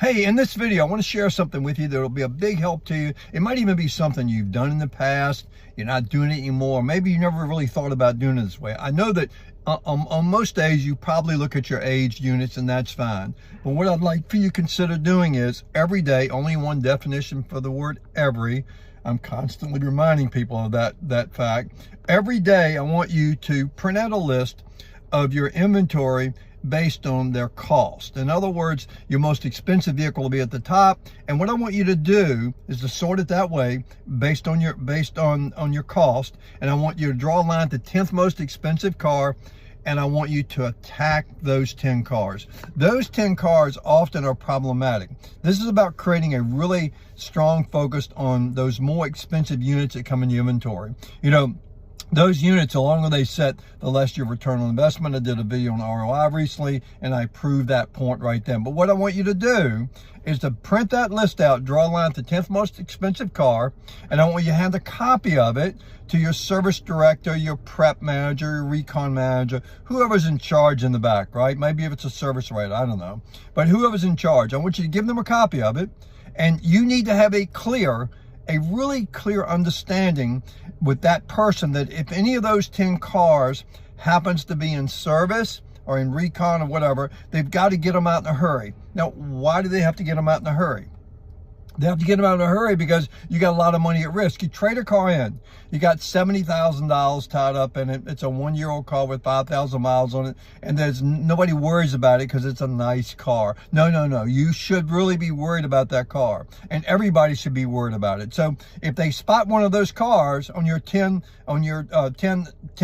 Hey, in this video, I want to share something with you that will be a big help to you. It might even be something you've done in the past. You're not doing it anymore. Maybe you never really thought about doing it this way. I know that on most days, you probably look at your aged units, and that's fine. But what I'd like for you to consider doing is every day, only one definition for the word every. I'm constantly reminding people of that fact. Every day, I want you to print out a list of your inventory based on their cost. In other words, your most expensive vehicle will be at the top, and what I want you to do is to sort it that way based on your cost. And I want you to draw a line at the 10th most expensive car, and I want you to attack those 10 cars. Those 10 cars often are problematic. This is about creating a really strong focus on those more expensive units that come in your inventory. You know, those units, the longer they set, the less your return on investment. I did a video on ROI recently, and I proved that point right then. But what I want you to do is to print that list out, draw a line at the 10th most expensive car, and I want you to hand a copy of it to your service director, your prep manager, your recon manager, whoever's in charge in the back, right? Maybe if it's a service writer, I don't know. But whoever's in charge, I want you to give them a copy of it, and you need to have a really clear understanding with that person that if any of those 10 cars happens to be in service or in recon or whatever, they've got to get them out in a hurry. Now, why do they have to get them out in a hurry? They have to get them out in a hurry because you got a lot of money at risk. You trade a car in, you got $70,000 tied up in it. It's a 1-year-old car with 5,000 miles on it, and there's nobody worries about it because it's a nice car. No. You should really be worried about that car, and everybody should be worried about it. So if they spot one of those cars on your 10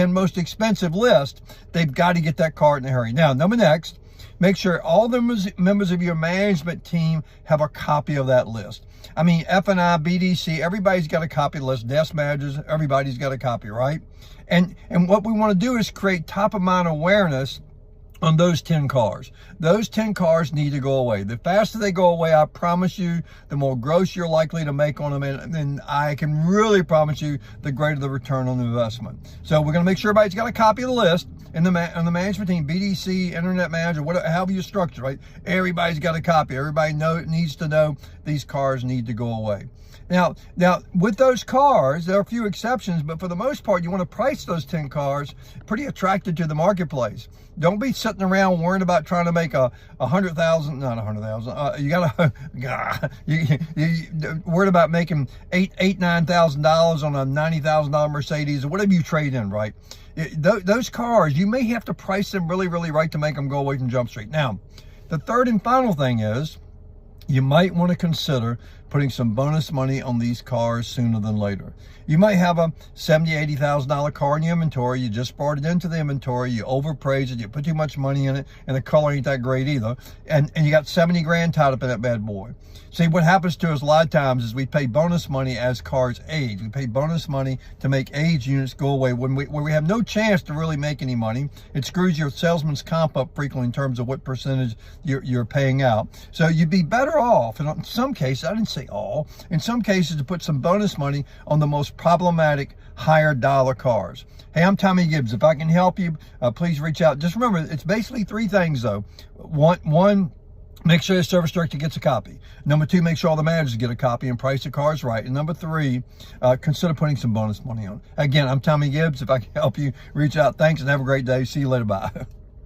most expensive list, they've got to get that car in a hurry. Now, next. Make sure all the members of your management team have a copy of that list. I mean, F&I, BDC, everybody's got a copy of the list. Desk managers, everybody's got a copy, right? And what we want to do is create top of mind awareness on those 10 cars. Those 10 cars need to go away. The faster they go away, I promise you, the more gross you're likely to make on them, and I can really promise you the greater the return on the investment. So we're going to make sure everybody's got a copy of the list on the management team, BDC, internet manager, whatever, however you structure, right? Everybody's got a copy. Everybody needs to know these cars need to go away. Now, with those cars, there are a few exceptions, but for the most part, you want to price those 10 cars pretty attractive to the marketplace. Don't be sitting around worrying about trying to make a 100,000, not 100,000. You gotta, you worried about making $9,000 on a $90,000 Mercedes or whatever you trade in, right? Those cars, you may have to price them really right to make them go away from Jump Street. Now, the third and final thing is, you might want to consider putting some bonus money on these cars sooner than later. You might have a $70,000, $80,000 car in your inventory. You just brought it into the inventory. You overpraised it. You put too much money in it, and the color ain't that great either. And you got 70 grand tied up in that bad boy. See, what happens to us a lot of times is we pay bonus money as cars age. We pay bonus money to make age units go away when we have no chance to really make any money. It screws your salesman's comp up frequently in terms of what percentage you're paying out. So you'd be better off, and in some cases, I didn't say all, in some cases to put some bonus money on the most problematic higher dollar cars. Hey, I'm Tommy Gibbs. If I can help you, please reach out. Just remember, it's basically three things though. One, make sure the service director gets a copy. Number two, make sure all the managers get a copy and price the cars right. And number three, consider putting some bonus money on. Again, I'm Tommy Gibbs. If I can help you, reach out. Thanks and have a great day. See you later. Bye.